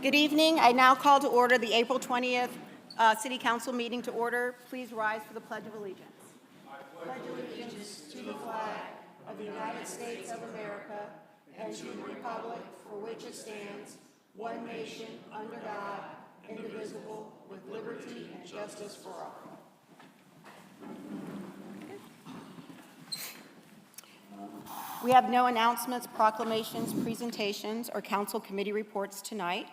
Good evening. I now call to order the April 20th City Council meeting to order. Please rise for the Pledge of Allegiance. I pledge allegiance to the flag of the United States of America and to the republic for which it stands, one nation, under God, indivisible, with liberty and justice for all. We have no announcements, proclamations, presentations, or council committee reports tonight.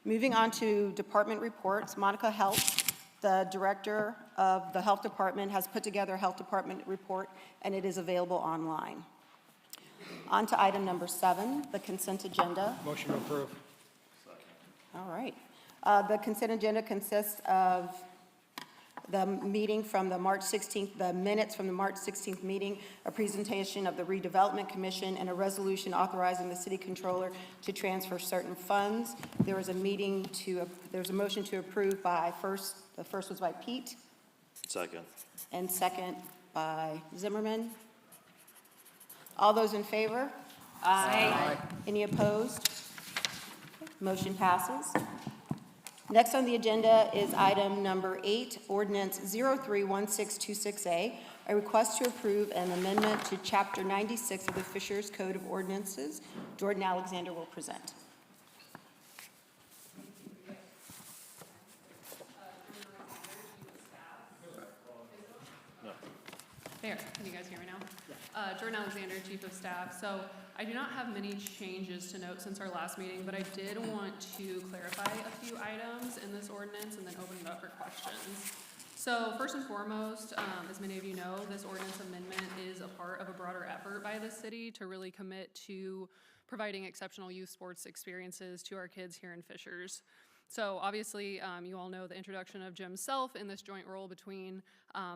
Moving on to department reports, Monica Helps, the director of the health department, has put together a health department report, and it is available online. On to item number 7, the consent agenda. Motion to approve. All right. The consent agenda consists of the meeting from the March 16th, the minutes from the March 16th meeting, a presentation of the Redevelopment Commission, and a resolution authorizing the city controller to transfer certain funds. There was a motion to approve by the first was by Pete. Second. And second by Zimmerman. All those in favor? Aye. Any opposed? Motion passes. Next on the agenda is item number 8, ordinance 031626A, a request to approve an amendment to chapter 96 of the Fishers Code of Ordinances. Jordan Alexander will present. There, can you guys hear me now? Jordan Alexander, Chief of Staff. So I do not have many changes to note since our last meeting, but I did want to clarify a few items in this ordinance and then open it up for questions. So first and foremost, as many of you know, this ordinance amendment is a part of a broader effort by the city to really commit to providing exceptional youth sports experiences to our kids here in Fishers. So obviously, you all know the introduction of Jim Self in this joint role between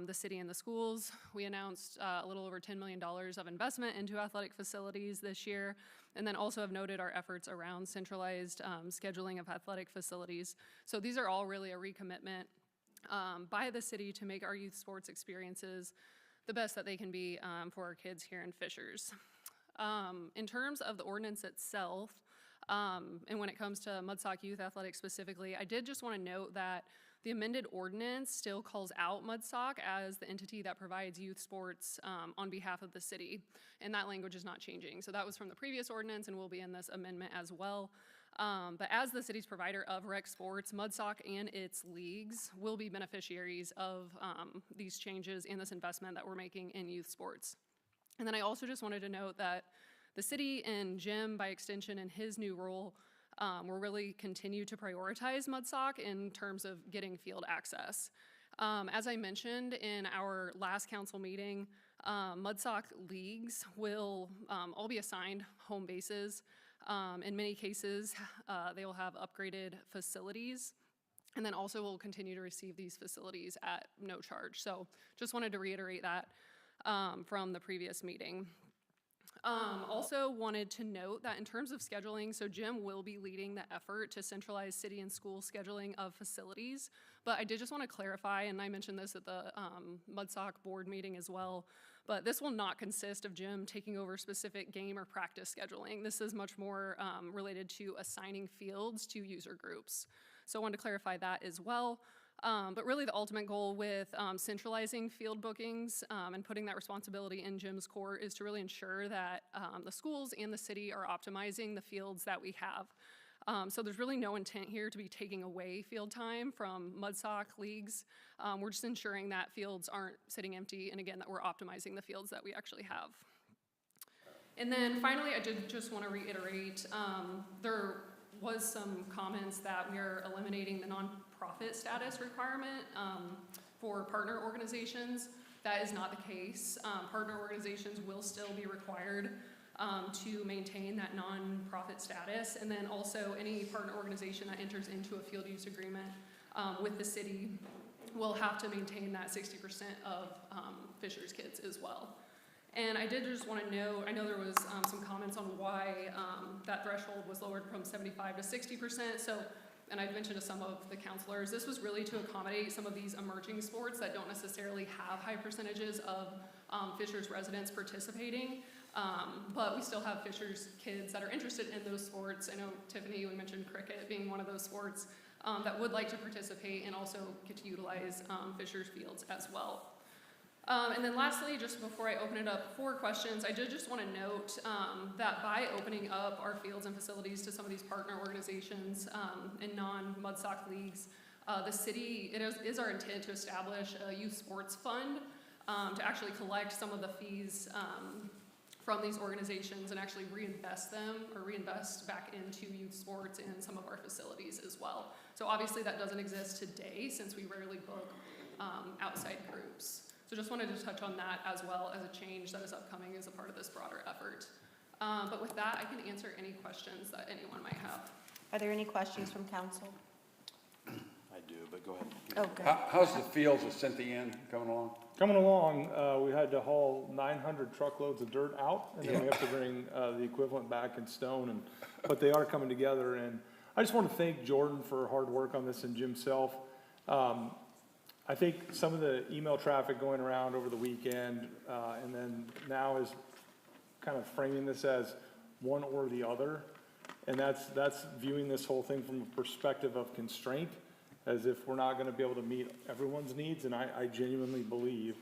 the city and the schools. We announced a little over $10 million of investment into athletic facilities this year, and then also have noted our efforts around centralized scheduling of athletic facilities. So these are all really a recommitment by the city to make our youth sports experiences the best that they can be for our kids here in Fishers. In terms of the ordinance itself, and when it comes to Mudsock Youth Athletics specifically, I did just want to note that the amended ordinance still calls out Mudsock as the entity that provides youth sports on behalf of the city, and that language is not changing. So that was from the previous ordinance and will be in this amendment as well. But as the city's provider of rec sports, Mudsock and its leagues will be beneficiaries of these changes and this investment that we're making in youth sports. And then I also just wanted to note that the city and Jim, by extension, in his new role, will really continue to prioritize Mudsock in terms of getting field access. As I mentioned in our last council meeting, Mudsock leagues will all be assigned home bases. In many cases, they will have upgraded facilities, and then also will continue to receive these facilities at no charge. So just wanted to reiterate that from the previous meeting. Also wanted to note that in terms of scheduling, so Jim will be leading the effort to centralize city and school scheduling of facilities, but I did just want to clarify, and I mentioned this at the Mudsock board meeting as well, but this will not consist of Jim taking over specific game or practice scheduling. This is much more related to assigning fields to user groups. So I wanted to clarify that as well. But really the ultimate goal with centralizing field bookings and putting that responsibility in Jim's court is to really ensure that the schools and the city are optimizing the fields that we have. So there's really no intent here to be taking away field time from Mudsock leagues. We're just ensuring that fields aren't sitting empty, and again, that we're optimizing the fields that we actually have. And then finally, I did just want to reiterate, there was some comments that we are eliminating the nonprofit status requirement for partner organizations. That is not the case. Partner organizations will still be required to maintain that nonprofit status, and then also any partner organization that enters into a field use agreement with the city will have to maintain that 60% of Fishers kids as well. And I did just want to know, I know there was some comments on why that threshold was lowered from 75 to 60%. So and I've mentioned to some of the counselors, this was really to accommodate some of these emerging sports that don't necessarily have high percentages of Fishers residents participating. But we still have Fishers kids that are interested in those sports. I know, Tiffany, you mentioned cricket being one of those sports that would like to participate and also get to utilize Fishers fields as well. And then lastly, just before I open it up for questions, I did just want to note that by opening up our fields and facilities to some of these partner organizations and non-Mudsock leagues, the city, it is our intent to establish a youth sports fund to actually collect some of the fees from these organizations and actually reinvest back into youth sports in some of our facilities as well. So obviously that doesn't exist today since we rarely book outside groups. So just wanted to touch on that as well as a change that is upcoming as a part of this broader effort. But with that, I can answer any questions that anyone might have. Are there any questions from council? I do, but go ahead. Oh, good. How's the fields at Cynthia Inn coming along? Coming along, we had to haul 900 truckloads of dirt out, and then we have to bring the equivalent back in stone, but they are coming together. And I just want to thank Jordan for her hard work on this and Jim Self. I think some of the email traffic going around over the weekend, and then now is kind of framing this as one or the other, and that's viewing this whole thing from a perspective of constraint, as if we're not going to be able to meet everyone's needs. And I genuinely believe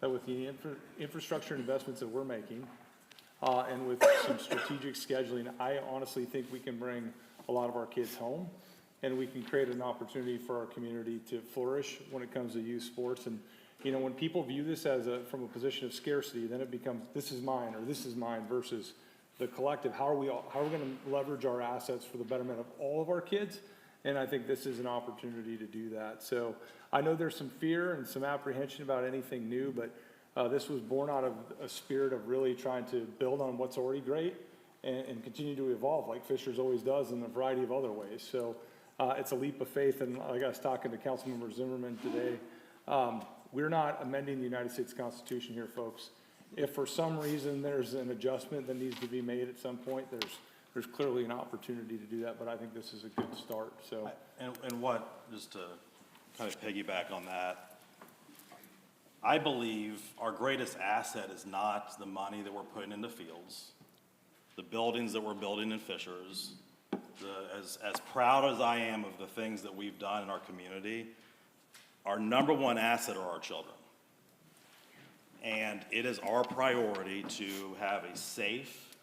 that with the infrastructure investments that we're making, and with some strategic scheduling, I honestly think we can bring a lot of our kids home, and we can create an opportunity for our community to flourish when it comes to youth sports. And, you know, when people view this as from a position of scarcity, then it becomes, this is mine, or this is mine, versus the collective. How are we going to leverage our assets for the betterment of all of our kids? And I think this is an opportunity to do that. So I know there's some fear and some apprehension about anything new, but this was born out of a spirit of really trying to build on what's already great and continue to evolve, like Fishers always does, in a variety of other ways. So it's a leap of faith. And like I was talking to Councilmember Zimmerman today, we're not amending the United States Constitution here, folks. If for some reason there's an adjustment that needs to be made at some point, there's clearly an opportunity to do that, but I think this is a good start. So, And what, just to kind of piggyback on that, I believe our greatest asset is not the money that we're putting into fields, the buildings that we're building in Fishers. As proud as I am of the things that we've done in our community, our number one asset are our children. And it is our priority to have a safe,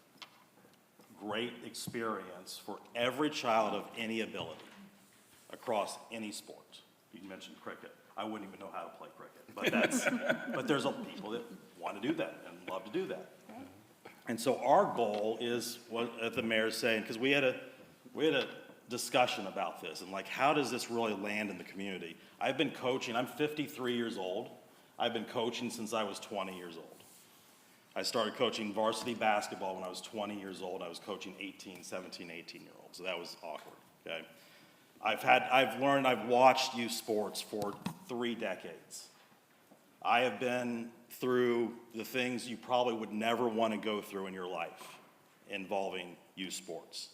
great experience for every child of any ability across any sport. You mentioned cricket. I wouldn't even know how to play cricket, but there's people that want to do that and love to do that. And so our goal is what the mayor's saying, because we had a discussion about this and like, how does this really land in the community? I've been coaching. I'm 53 years old. I've been coaching since I was 20 years old. I started coaching varsity basketball when I was 20 years old. I was coaching 17, 18-year-olds, so that was awkward, okay? I've watched youth sports for 3 decades. I have been through the things you probably would never want to go through in your life involving youth sports.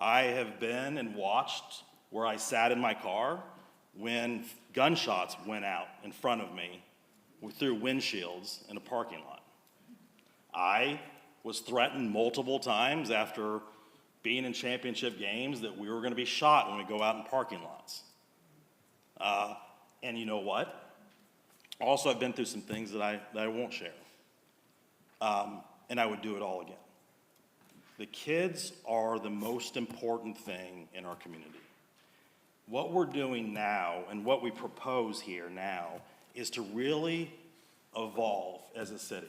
I have been and watched where I sat in my car when gunshots went out in front of me through windshields in a parking lot. I was threatened multiple times after being in championship games that we were going to be shot when we go out in parking lots. And you know what? Also, I've been through some things that I won't share. And I would do it all again. The kids are the most important thing in our community. What we're doing now and what we propose here now is to really evolve as a city.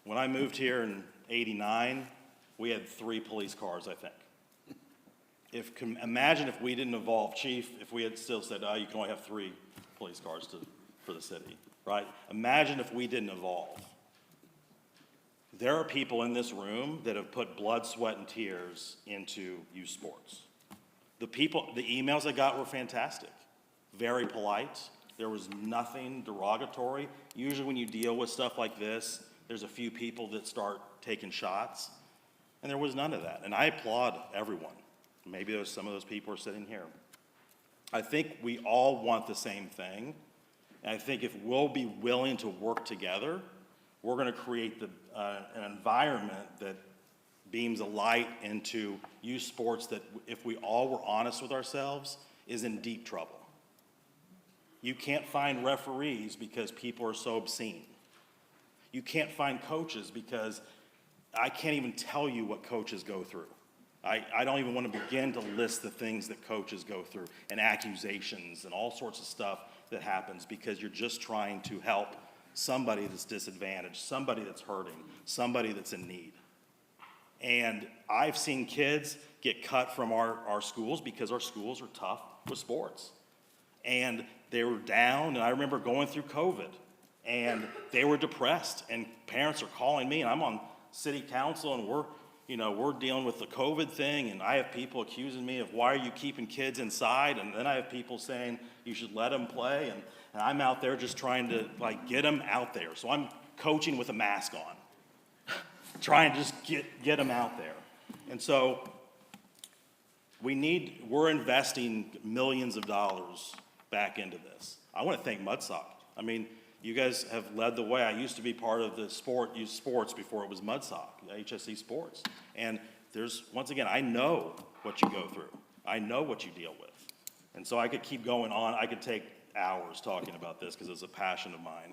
When I moved here in '89, we had 3 police cars, I think. Imagine if we didn't evolve, Chief, if we had still said, you can only have 3 police cars for the city, right? Imagine if we didn't evolve. There are people in this room that have put blood, sweat, and tears into youth sports. The emails I got were fantastic, very polite. There was nothing derogatory. Usually when you deal with stuff like this, there's a few people that start taking shots, and there was none of that. And I applaud everyone. Maybe some of those people are sitting here. I think we all want the same thing. And I think if we'll be willing to work together, we're going to create an environment that beams a light into youth sports that, if we all were honest with ourselves, is in deep trouble. You can't find referees because people are so obscene. You can't find coaches because I can't even tell you what coaches go through. I don't even want to begin to list the things that coaches go through, and accusations and all sorts of stuff that happens because you're just trying to help somebody that's disadvantaged, somebody that's hurting, somebody that's in need. And I've seen kids get cut from our schools because our schools are tough with sports. And they were down, and I remember going through COVID, and they were depressed, and parents are calling me, and I'm on city council, and we're dealing with the COVID thing, and I have people accusing me of, why are you keeping kids inside? And then I have people saying you should let them play, and I'm out there just trying to get them out there. So I'm coaching with a mask on, trying to just get them out there. And so we're investing millions of dollars back into this. I want to thank Mudsock. I mean, you guys have led the way. I used to be part of the youth sports before it was Mudsock, HSE Sports. And once again, I know what you go through. I know what you deal with. And so I could keep going on. I could take hours talking about this because it's a passion of mine.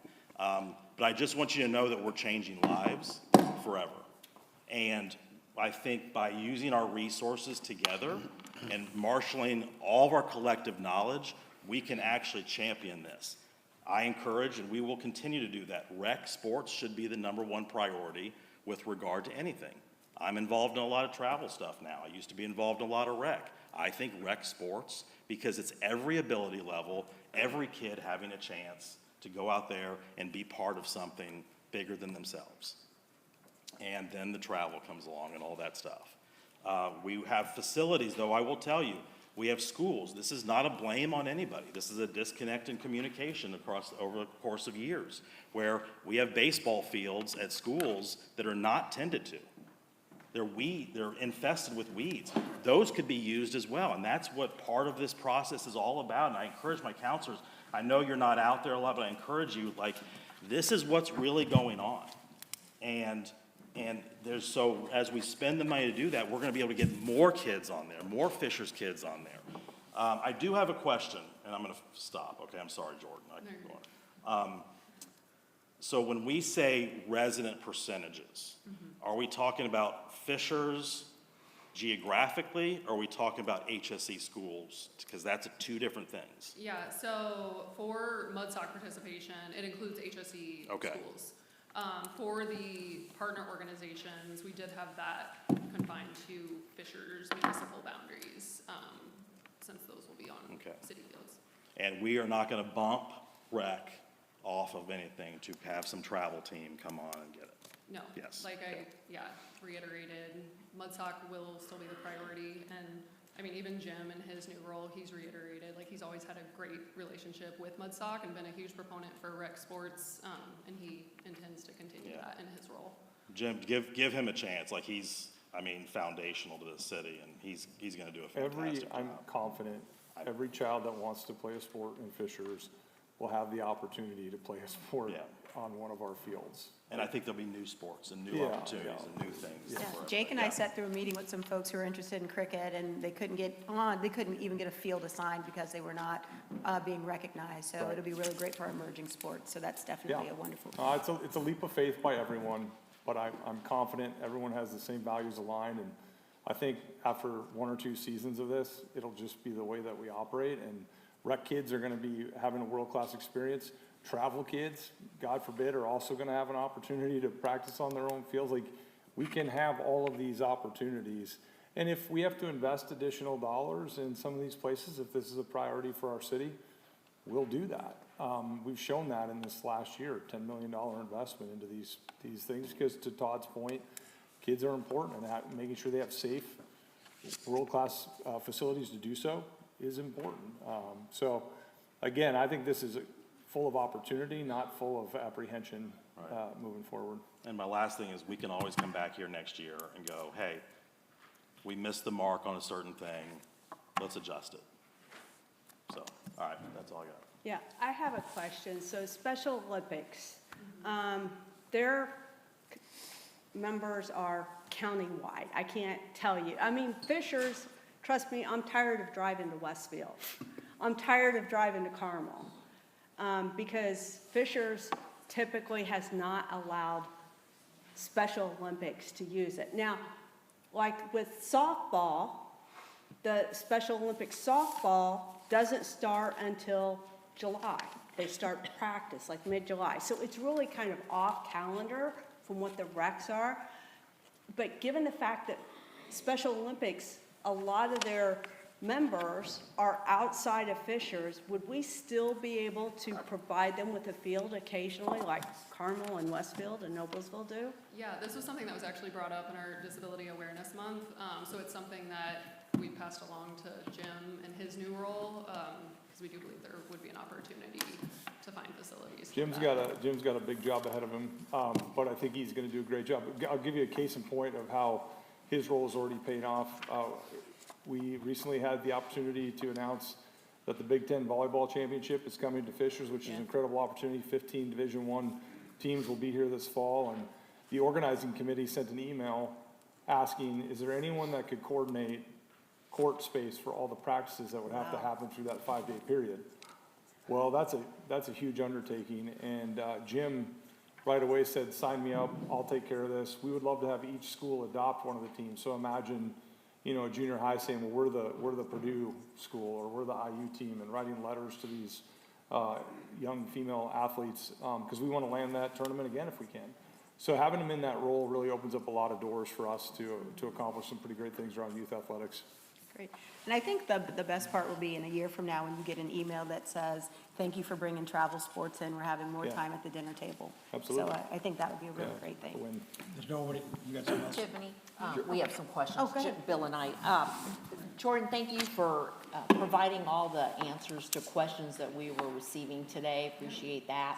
But I just want you to know that we're changing lives forever. And I think by using our resources together and marshaling all of our collective knowledge, we can actually champion this. I encourage, and we will continue to do that. Rec sports should be the #1 priority with regard to anything. I'm involved in a lot of travel stuff now. I used to be involved in a lot of rec. I think rec sports, because it's every ability level, every kid having a chance to go out there and be part of something bigger than themselves. And then the travel comes along and all that stuff. We have facilities, though, I will tell you, we have schools. This is not a blame on anybody. This is a disconnect in communication over the course of years, where we have baseball fields at schools that are not tended to. They're infested with weeds. Those could be used as well, and that's what part of this process is all about. And I encourage my counselors, I know you're not out there a lot, but I encourage you, this is what's really going on. And so as we spend the money to do that, we're gonna be able to get more kids on there, more Fishers kids on there. I do have a question, and I'm gonna stop. Okay, I'm sorry, Jordan. I can go on. So when we say resident percentages, are we talking about Fishers geographically, or are we talking about HSE schools? Because that's two different things. Yeah, so for Mudsock participation, it includes HSE Okay. schools. For the partner organizations, we did have that confined to Fishers municipal boundaries, since those will be on Okay. city fields. And we are not gonna bump rec off of anything to have some travel team come on and get it. No. Yes. Reiterated, Mudsock will still be the priority, and, I mean, even Jim in his new role, he's reiterated, he's always had a great relationship with Mudsock and been a huge proponent for rec sports, and he intends to continue Yeah. that in his role. Jim, give him a chance, he's, foundational to the city, and he's gonna do a fantastic I'm job. confident, every child that wants to play a sport in Fishers will have the opportunity to play a sport Yeah. on one of our fields. And I think there'll be new sports and new Yeah, opportunities yeah. and new things. Yeah, for- Jake and I yeah. sat through a meeting with some folks who are interested in cricket, and they couldn't even get a field assigned because they were not being recognized. So Right. it'll be really great for our emerging sports, so that's definitely Yeah. a wonderful. It's a leap of faith by everyone, but I'm confident everyone has the same values aligned, and I think after 1 or 2 seasons of this, it'll just be the way that we operate, and rec kids are gonna be having a world-class experience. Travel kids, God forbid, are also gonna have an opportunity to practice on their own fields. We can have all of these opportunities, and if we have to invest additional dollars in some of these places, if this is a priority for our city, we'll do that. We've shown that in this last year, $10 million investment into these things, because to Todd's point, kids are important, and making sure they have safe, world-class facilities to do so is important. So, again, I think this is full of opportunity, not full of apprehension moving forward. And my last thing is, we can always come back here next year and go, hey, we missed the mark on a certain thing, let's adjust it. So, all right, that's all I got. Yeah, I have a question. So Special Olympics, their members are countywide. I can't tell you. I mean, Fishers, trust me, I'm tired of driving to Westfield. I'm tired of driving to Carmel, because Fishers typically has not allowed Special Olympics to use it. Now, like with softball, the Special Olympics softball doesn't start until July. They start practice like mid-July. So it's really kind of off calendar from what the recs are. But given the fact that Special Olympics, a lot of their members are outside of Fishers, would we still be able to provide them with a field occasionally, like Carmel and Westfield and Noblesville do? Yeah, this was something that was actually brought up in our Disability Awareness Month. So it's something that we passed along to Jim in his new role, because we do believe there would be an opportunity to find facilities. Jim's got a big job ahead of him, but I think he's gonna do a great job. I'll give you a case in point of how his role is already paying off. We recently had the opportunity to announce that the Big Ten Volleyball Championship is coming to Fishers, which is an incredible opportunity. 15 Division I teams will be here this fall, and the organizing committee sent an email asking, is there anyone that could coordinate court space for all the practices that would have to happen through that 5-day period? Well, that's a huge undertaking, and Jim right away said, sign me up, I'll take care of this. We would love to have each school adopt one of the teams. So imagine, you know, a junior high saying, well, we're the Purdue school, or we're the IU team, and writing letters to these young female athletes, because we want to land that tournament again if we can. So having them in that role really opens up a lot of doors for us to accomplish some pretty great things around youth athletics. Great. And I think the best part will be in a year from now when you get an email that says, thank you for bringing travel sports in, we're having more Yeah. time at the dinner table. Absolutely. So I think that would be a really Yeah, great the thing. win. There's nobody, you got something else? Tiffany, we have some questions. Oh, go ahead. Bill and I. Jordan, thank you for providing all the answers to questions that we were receiving today. Appreciate that.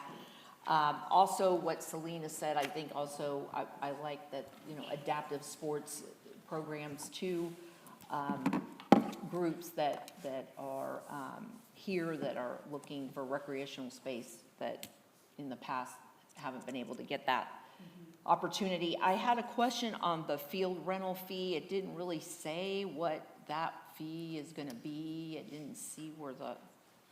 Also, what Selena said, I think also, I like that, you know, adaptive sports programs too, groups that are here that are looking for recreational space that in the past haven't been able to get that opportunity. I had a question on the field rental fee. It didn't really say what that fee is gonna be. It didn't see where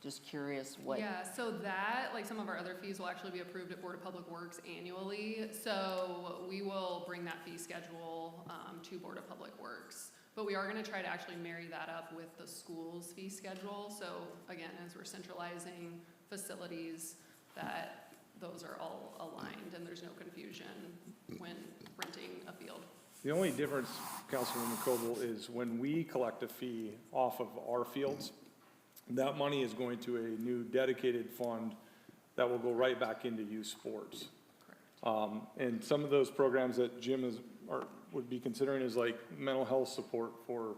just curious what. Yeah, so that, like some of our other fees, will actually be approved at Board of Public Works annually. So we will bring that fee schedule to Board of Public Works. But we are gonna try to actually marry that up with the school's fee schedule. So again, as we're centralizing facilities, that those are all aligned and there's no confusion when renting a field. The only difference, Councilwoman Coble, is when we collect a fee off of our fields, that money is going to a new dedicated fund that will go right back into youth sports. And some of those programs that Jim would be considering is like mental health support for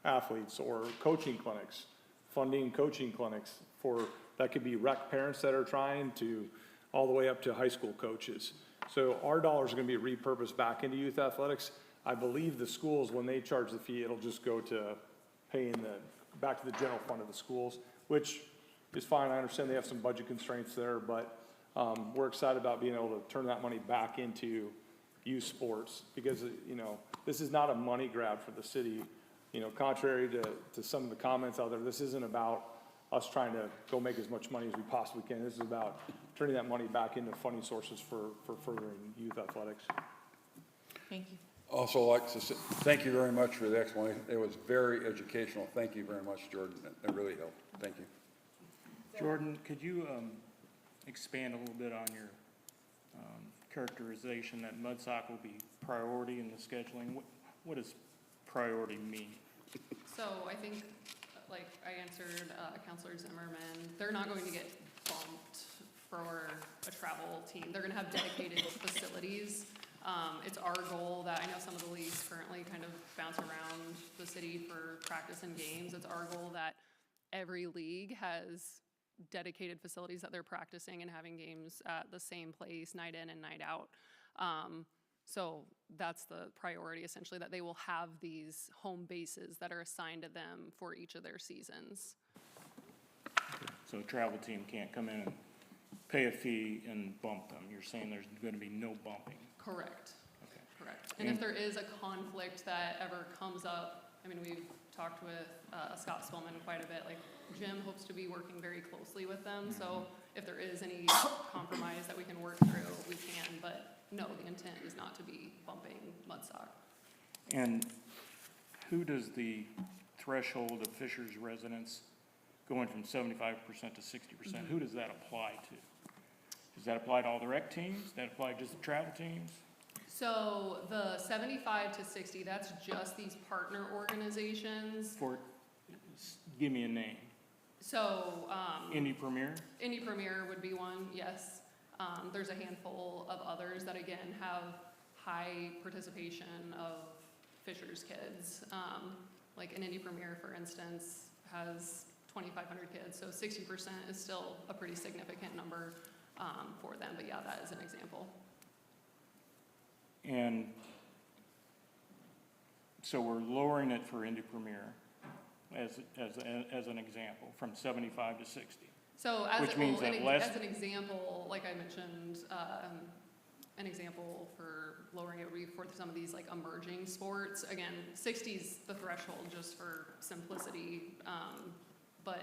athletes, or coaching clinics, funding coaching clinics that could be rec parents that are trying to, all the way up to high school coaches. So our dollars are gonna be repurposed back into youth athletics. I believe the schools, when they charge the fee, it'll just go to paying back to the general fund of the schools, which is fine. I understand they have some budget constraints there, but we're excited about being able to turn that money back into youth sports, because, you know, this is not a money grab for the city. You know, contrary to some of the comments out there, this isn't about us trying to go make as much money as we possibly can. This is about turning that money back into funding sources for furthering youth athletics. Thank you. Also like to say, thank you very much for the explanation. It was very educational. Thank you very much, Jordan. It really helped. Thank you. Jordan, could you expand a little bit on your characterization that MudSoc will be priority in the scheduling? What does priority mean? So I think, like I answered Counselor Zimmerman, they're not going to get bumped for a travel team. They're gonna have dedicated facilities. It's our goal that, I know some of the leagues currently kind of bounce around the city for practice and games. It's our goal that every league has dedicated facilities that they're practicing and having games at the same place, night in and night out. So that's the priority, essentially, that they will have these home bases that are assigned to them for each of their seasons. So a travel team can't come in and pay a fee and bump them. You're saying there's gonna be no bumping. Correct. Okay. Correct. And if there is a conflict that ever comes up, I mean, we've talked with Scott Spillman quite a bit, like Jim hopes to be working very closely with them, so if there is any compromise that we can work through, we can, but no, the intent is not to be bumping Mudstock. And who does the threshold of Fisher's residents going from 75% to 60%, who does that apply to? Does that apply to all the rec teams? Does that apply just the travel teams? So the 75 to 60, that's just these partner organizations. Give me a name. So, Indy Premier? Indy Premier would be one, yes. There's a handful of others that again have high participation of Fisher's kids. Like an Indy Premier, for instance, has 2,500 kids, so 60% is still a pretty significant number for them, but yeah, that is an example. And so we're lowering it for Indy Premier as an example, from 75 to 60. So as, Which means that as an example, like I mentioned, an example for lowering it would be for some of these like emerging sports. Again, 60 is the threshold just for simplicity, but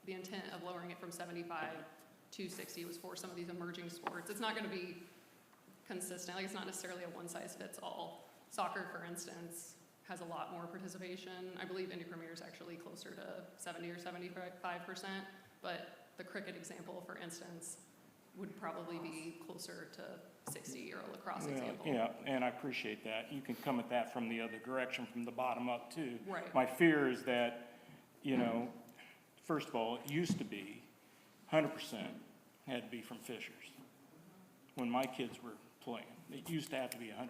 the intent of lowering it from 75 to 60 was for some of these emerging sports. It's not going to be consistent, like it's not necessarily a one-size-fits-all. Soccer, for instance, has a lot more participation. I believe Indy Premier is actually closer to 70 or 75%, but the cricket example, for instance, would probably be closer to 60, or a lacrosse example. Yeah, and I appreciate that. You can come at that from the other direction, from the bottom up too. Right. My fear is that, you know, first of all, it used to be 100% had to be from Fishers. When my kids were playing, it used to have to be 100%.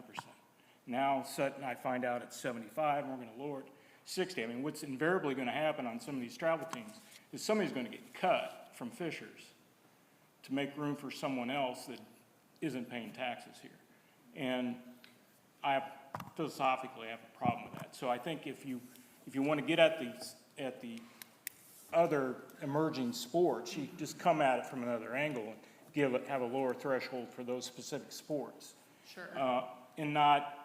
Now, suddenly I find out it's 75, and we're gonna lower it to 60. I mean, what's invariably gonna happen on some of these travel teams is somebody's gonna get cut from Fishers to make room for someone else that isn't paying taxes here. And I philosophically have a problem with that. So I think if you want to get at the other emerging sports, you just come at it from another angle and have a lower threshold for those specific sports. Sure. And not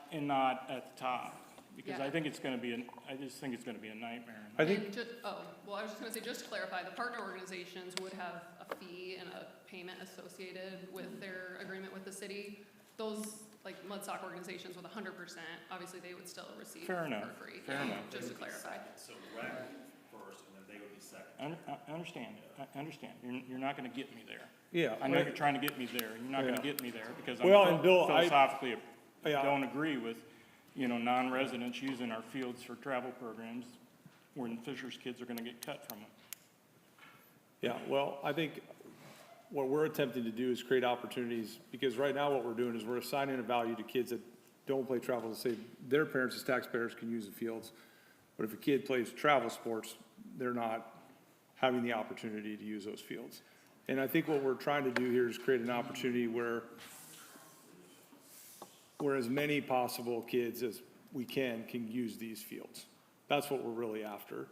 at the top, because Yeah. I think it's going to be I just think it's going to be a nightmare. I think, And I was just gonna say, just to clarify, the partner organizations would have a fee and a payment associated with their agreement with the city. Those, like Mudstock organizations with 100%, obviously they would still receive Fair for enough. free. Fair Yeah, enough. Just to clarify. So rec first, and then they would be second. I understand. I understand. You're not going to get me there. yeah. I know you're trying to get me there. You're not going Yeah. to get me there because Well, I'm and Bill, philosophically Yeah. don't agree with, you know, non-residents using our fields for travel programs when Fisher's kids are going to get cut from them. Yeah, well, I think what we're attempting to do is create opportunities, because right now what we're doing is we're assigning a value to kids that don't play travel to say their parents as taxpayers can use the fields. But if a kid plays travel sports, they're not having the opportunity to use those fields. And I think what we're trying to do here is create an opportunity where as many possible kids as we can use these fields. That's what we're really after.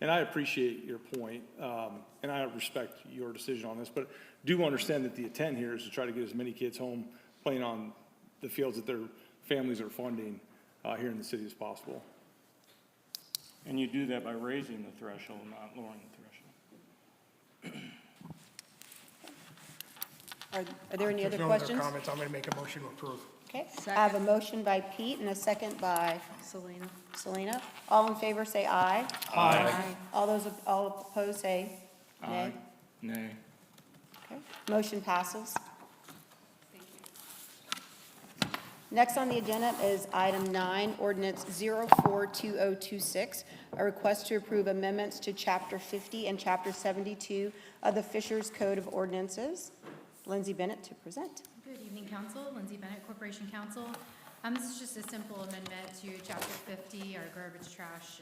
And I appreciate your point, and I respect your decision on this, but do understand that the intent here is to try to get as many kids home playing on the fields that their families are funding here in the city as possible. And you do that by raising the threshold, not lowering the threshold. Are there any other There's no other questions? comments, I'm gonna make a motion to approve. Okay, I have a motion by Pete and a second by Selena. All in favor, say aye. Aye. All opposed, say nay. Nay. Okay, motion passes. Thank you. Next on the agenda is item 9, ordinance 042026, a request to approve amendments to Chapter 50 and Chapter 72 of the Fishers Code of Ordinances. Lindsay Bennett to present. Good evening, Council. Lindsay Bennett, Corporation Counsel. This is just a simple amendment to Chapter 50, our garbage trash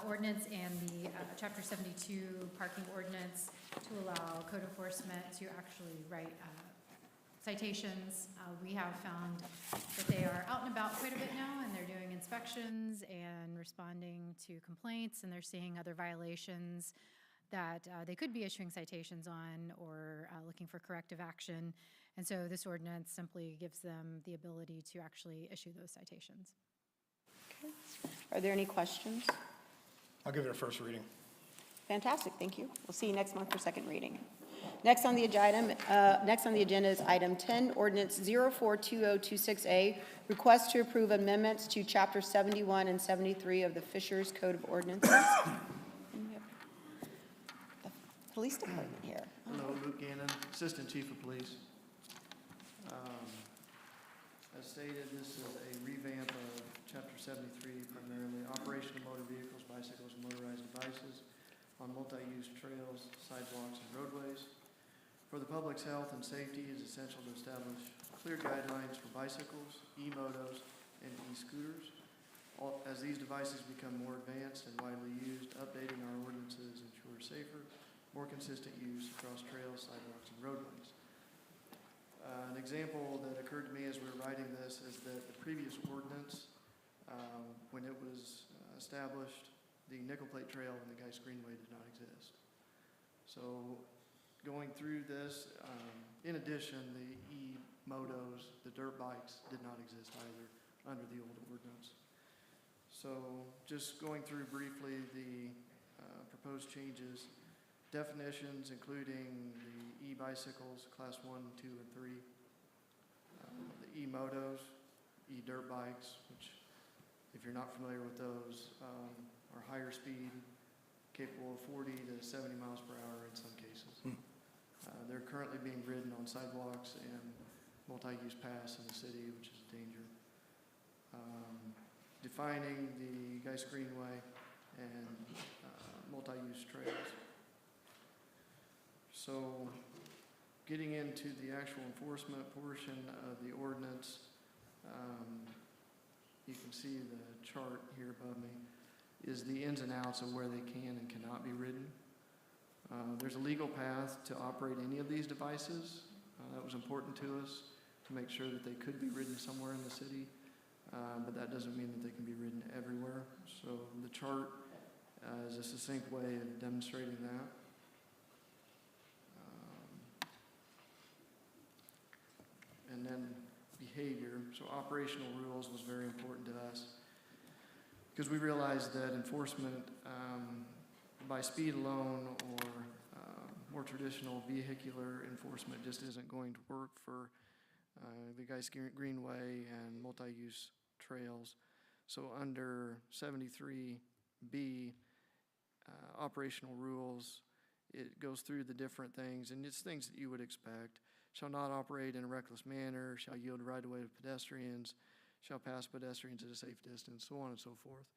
ordinance, and the Chapter 72 parking ordinance to allow code enforcement to actually write citations. We have found that they are out and about quite a bit now, and they're doing inspections and responding to complaints, and they're seeing other violations that they could be issuing citations on or looking for corrective action. And so this ordinance simply gives them the ability to actually issue those citations. Are there any questions? I'll give it a first reading. Fantastic, thank you. We'll see you next month for second reading. Next on the agenda, is item 10, ordinance 042026A, request to approve amendments to chapter 71 and 73 of the Fishers Code of Ordinances. And we have the Police Department here. Hello, Luke Gannon, Assistant Chief of Police. As stated, this is a revamp of Chapter 73, primarily operation of motor vehicles, bicycles, and motorized devices on multi-use trails, sidewalks, and roadways. For the public's health and safety, it is essential to establish clear guidelines for bicycles, e-motos, and e-scooters. As these devices become more advanced and widely used, updating our ordinances ensures safer, more consistent use across trails, sidewalks, and roadways. An example that occurred to me as we were writing this is that the previous ordinance, when it was established, the nickel plate trail and the Geist Greenway did not exist. So going through this, in addition, the e-motos, the dirt bikes, did not exist either under the old ordinance. So just going through briefly the proposed changes, definitions including the e-bicycles, class 1, 2, and 3, the e-motos, e-dirt bikes, which if you're not familiar with those, are higher speed, capable of 40 to 70 miles per hour in some cases. They're currently being ridden on sidewalks and multi-use paths in the city, which is a danger. Defining the Geist Greenway and multi-use trails. So getting into the actual enforcement portion of the ordinance, you can see the chart here above me, is the ins and outs of where they can and cannot be ridden. There's a legal path to operate any of these devices. That was important to us to make sure that they could be ridden somewhere in the city, but that doesn't mean that they can be ridden everywhere. So the chart is a succinct way of demonstrating that. And then behavior. So operational rules was very important to us because we realized that enforcement by speed alone or more traditional vehicular enforcement just isn't going to work for the Geist Greenway and multi-use trails. So under 73B, operational rules, it goes through the different things, and it's things that you would expect. Shall not operate in a reckless manner, shall yield right-of-way to pedestrians, shall pass pedestrians at a safe distance, so on and so forth.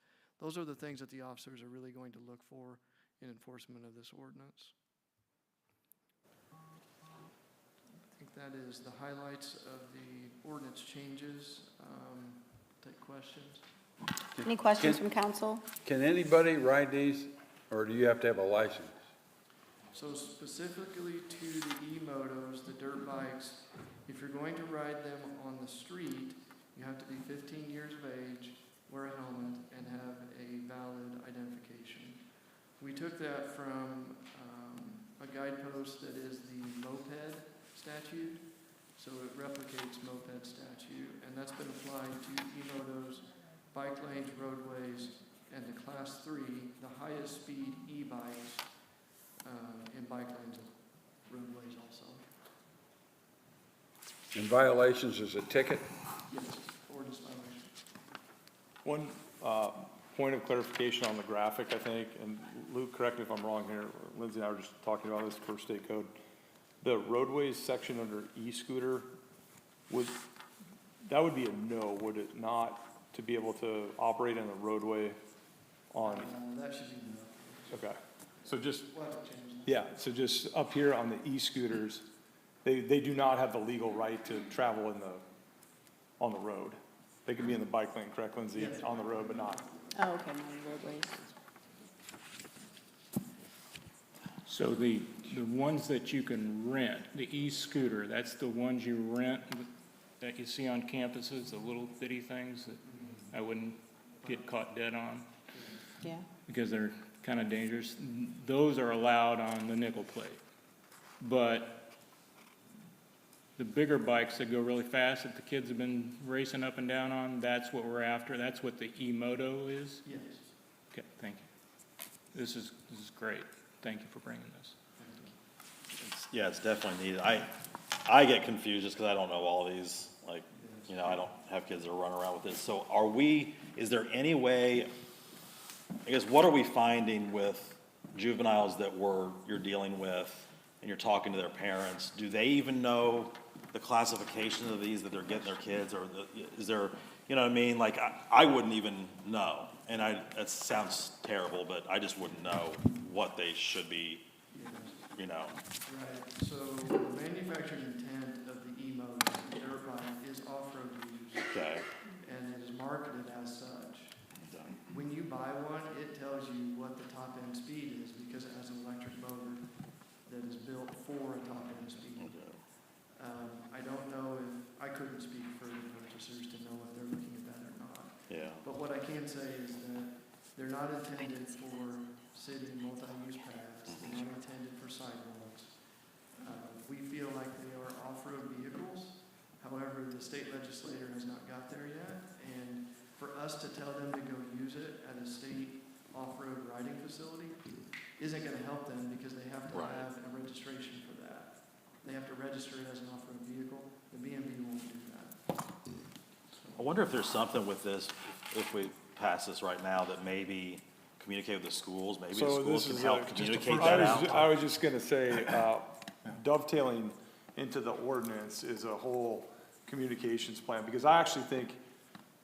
Those are the things that the officers are really going to look for in enforcement of this ordinance. I think that is the highlights of the ordinance changes. Take questions. Any questions from council? Can anybody ride these, or do you have to have a license? So specifically to the e-motos, the dirt bikes, if you're going to ride them on the street, you have to be 15 years of age, wear a helmet, and have a valid identification. We took that from a guidepost that is the moped statute, so it replicates moped statute, and that's been applied to e-motos, bike lanes, roadways, and the class 3, the highest speed e-bikes, in bike lanes and roadways also. In violations is a ticket? Yes, ordinance violation. One point of clarification on the graphic, I think, and Luke, correct me if I'm wrong here, Lindsay and I were just talking about this for state code. The roadways section under e-scooter, that would be a no, would it not, to be able to operate in a roadway on? That should be no. Okay, so just, We'll have to change that. yeah, so just up here on the e-scooters, they do not have the legal right to travel on the road. They can be in the bike lane, correct, Lindsay? Yes. On the road, but not. Oh, okay, no roadways. So the ones that you can rent, the e-scooter, that's the ones you rent that you see on campuses, the little bitty things that I wouldn't get caught dead on Yeah. because they're kind of dangerous, those are allowed on the nickel plate. But the bigger bikes that go really fast that the kids have been racing up and down on, that's what we're after. That's what the E-Moto is? Yes. Okay, thank you. This is great. Thank you for bringing this. Yeah, it's definitely needed. I get confused just because I don't know all these, like, you know, I don't have kids that run around with this. So is there any way, I guess, what are we finding with juveniles that you're dealing with and you're talking to their parents? Do they even know the classification of these that they're getting their kids, or is there, you know what I mean? Like, I wouldn't even know. And that sounds terrible, but I just wouldn't know what they should be, you know. Right, so the manufacturing intent of the E-Moto, the dirt bike, is off-road use. Okay. And it is marketed as such. When you buy one, it tells you what the top-end speed is because it has an electric motor that is built for a top-end speed. I don't know I couldn't speak for the purchasers to know if they're looking at that or not. Yeah. But what I can say is that they're not intended for city multi-use paths. They're not intended for sidewalks. We feel like they are off-road vehicles. However, the state legislator has not got there yet. And for us to tell them to go use it at a state off-road riding facility isn't going to help them because they have to have a registration for that. They have to register it as an off-road vehicle. The BMV won't do that. I wonder if there's something with this, if we pass this right now, that maybe communicate with the schools, maybe the So schools this can is help just communicate that out. I was just gonna say, dovetailing into the ordinance is a whole communications plan, because I actually think,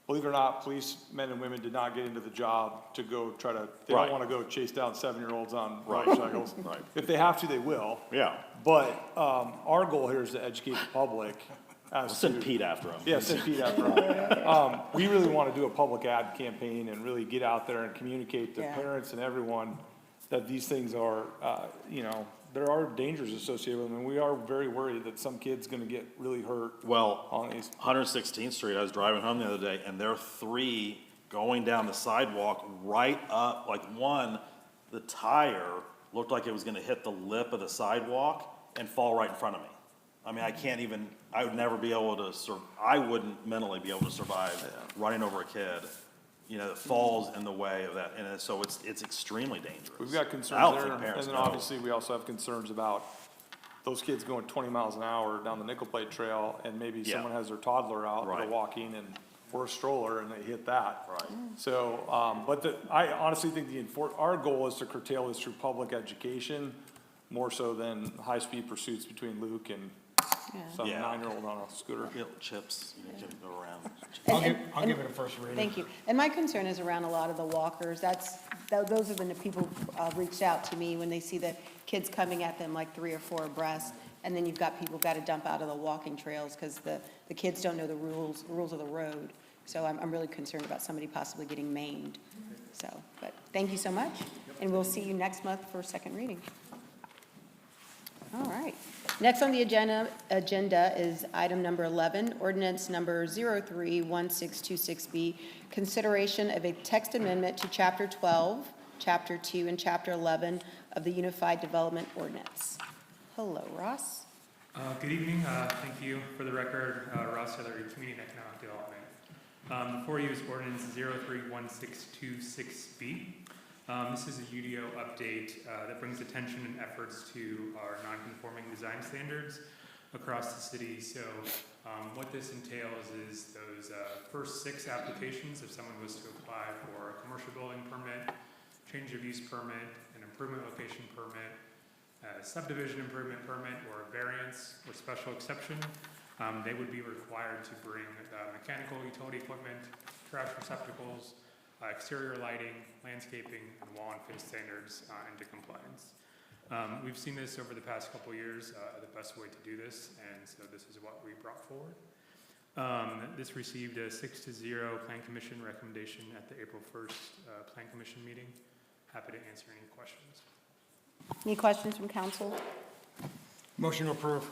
believe it or not, policemen and women did not get into the job to go try to, they Right. don't wanna go chase down 7-year-olds on Right. motorcycles. Right. If they have to, they will. Yeah. But, our goal here is to educate the public as to. Send Pete after them. Yeah, send Pete after him. We really want to do a public ad campaign and really get out there and communicate to Yeah. parents and everyone that these things are, you know, there are dangers associated with them, and we are very worried that some kid's gonna get really hurt Well, on these. 116th Street, I was driving home the other day, and there are 3 going down the sidewalk right up, like one, the tire looked like it was gonna hit the lip of the sidewalk and fall right in front of me. I mean, I would never be able to, I wouldn't mentally be able to survive running over a kid, you know, that falls in the way of that, and so it's extremely dangerous. We've got I concerns don't there, think and parents then know. obviously, we also have concerns about those kids going 20 miles an hour down the Nickel Plate Trail, and maybe Yeah. someone has their toddler out, they're Right. walking, and, or a stroller, and they hit that. Right. So, I honestly think our goal is to curtail this through public education, more so than high-speed pursuits between Luke and some Yeah. 9-year-old on a scooter. Get little chips, you can go around. I'll give it a first reading. Thank you. And my concern is around a lot of the walkers. Those have been the people reached out to me when they see the kids coming at them like 3 or 4 abreast. And then you've got people got to dump out of the walking trails because the kids don't know the rules of the road. So I'm really concerned about somebody possibly getting maimed. So, but thank you so much. And we'll see you next month for second reading. All right. Next on the agenda is item number 11, ordinance number 031626B, consideration of a text amendment to Chapter 12, Chapter 2, and Chapter 11 of the Unified Development Ordinance. Hello, Ross. Good evening. Thank you. For the record, Ross Heatherly, Community and Economic Development. Before you is ordinance 031626B. This is a UDO update that brings attention and efforts to our non-conforming design standards across the city. So what this entails is those first 6 applications, if someone was to apply for a commercial building permit, change of use permit, an improvement location permit, a subdivision improvement permit, or a variance or special exception, they would be required to bring mechanical utility equipment, trash receptacles, exterior lighting, landscaping, and wall and face standards into compliance. We've seen this over the past couple years, the best way to do this, and so this is what we brought forward. This received a 6-0 Plan Commission recommendation at the April 1st Plan Commission meeting. Happy to answer any questions. Any questions from council? Motion to approve.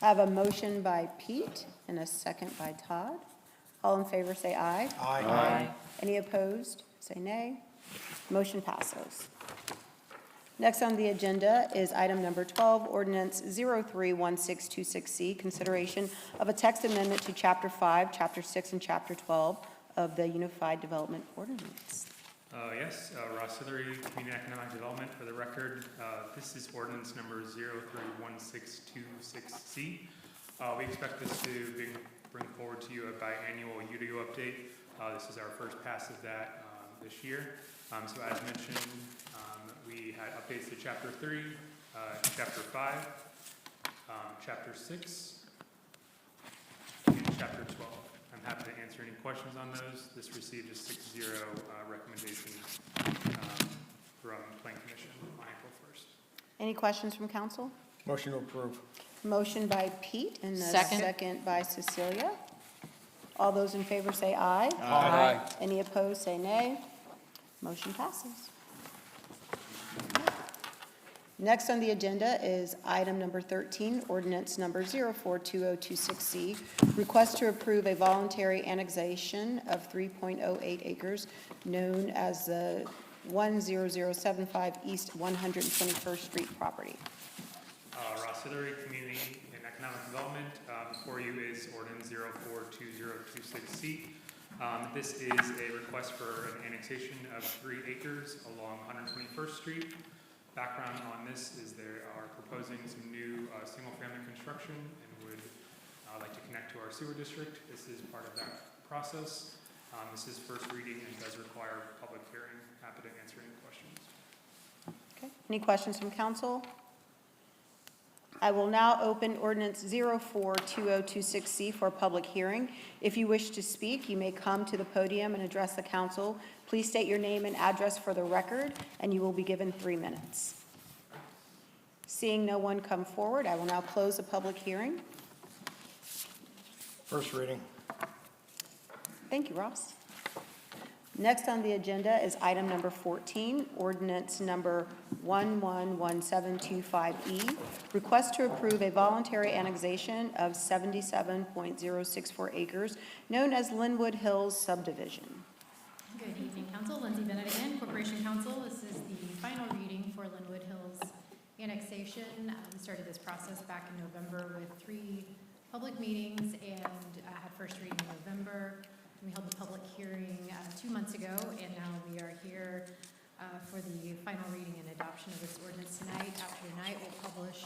I have a motion by Pete and a second by Todd. All in favor, say aye. Aye. Any opposed, say nay. Motion passes. Next on the agenda is item number 12, ordinance 031626C, consideration of a text amendment to Chapter 5, Chapter 6, and Chapter 12 of the Unified Development Ordinance. Yes, Ross Hillary, Community Economic Development, for the record. This is ordinance number 031626C. We expect this to bring forward to you a biannual UDO update. This is our first pass of that this year. So as mentioned, we had updates to Chapter 3, Chapter 5, Chapter 6, and Chapter 12. I'm happy to answer any questions on those. This received a 6-0 recommendation from Plan Commission on April 1st. Any questions from council? Motion to approve. Motion by Pete and a Second. second by Cecilia. All those in favor say aye. Aye. Any opposed, say nay. Motion passes. Next on the agenda is item number 13, ordinance number 042026C, request to approve a voluntary annexation of 3.08 acres known as the 10075 East 121st Street property. Ross Hillary, Community and Economic Development. Before you is ordinance 042026C. This is a request for an annexation of 3 acres along 121st Street. Background on this is they are proposing some new single-family construction and would like to connect to our sewer district. This is part of that process. This is first reading and does require public hearing. Happy to answer any questions. Okay. Any questions from council? I will now open ordinance 042026C for a public hearing. If you wish to speak, you may come to the podium and address the council. Please state your name and address for the record, and you will be given 3 minutes. Seeing no one come forward, I will now close the public hearing. First reading. Thank you, Ross. Next on the agenda is item number 14, ordinance number 111725E, request to approve a voluntary annexation of 77.064 acres known as Linwood Hills subdivision. Good evening, Council. Lindsay Bennett again, Corporation Council. This is the final reading for Linwood Hills annexation. We started this process back in November with 3 public meetings and had first reading in November. We held the public hearing 2 months ago, and now we are here for the final reading and adoption of this ordinance tonight. After tonight, we'll publish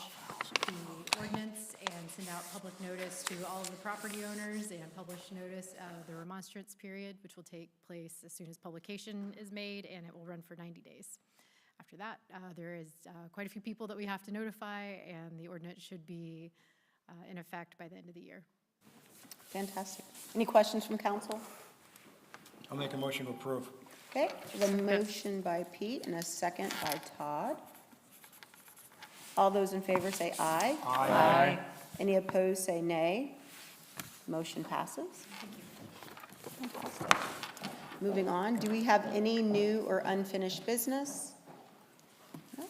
the ordinance and send out public notice to all of the property owners and publish notice of the remonstrance period, which will take place as soon as publication is made, and it will run for 90 days. After that, there is quite a few people that we have to notify, and the ordinance should be in effect by the end of the year. Fantastic. Any questions from council? I'll make a motion to approve. Okay, the motion by Pete and a second by Todd. All those in favor say aye. Aye. Any opposed, say nay. Motion passes. Fantastic. Moving on, do we have any new or unfinished business? No.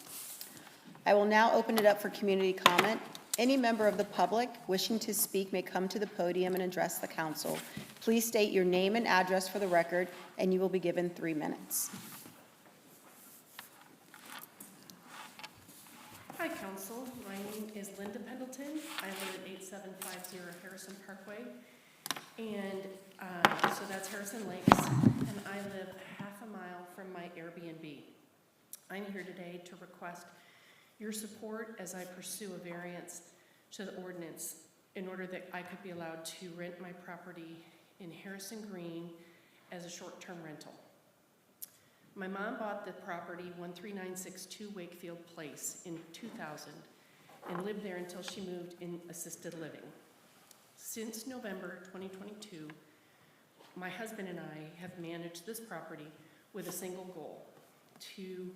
I will now open it up for community comment. Any member of the public wishing to speak may come to the podium and address the council. Please state your name and address for the record, and you will be given 3 minutes. Hi, Council. My name is Linda Pendleton. I live at 8750 Harrison Parkway. And so that's Harrison Lakes, and I live half a mile from my Airbnb. I'm here today to request your support as I pursue a variance to the ordinance in order that I could be allowed to rent my property in Harrison Green as a short-term rental. My mom bought the property 13962 Wakefield Place in 2000 and lived there until she moved in assisted living. Since November 2022, my husband and I have managed this property with a single goal: to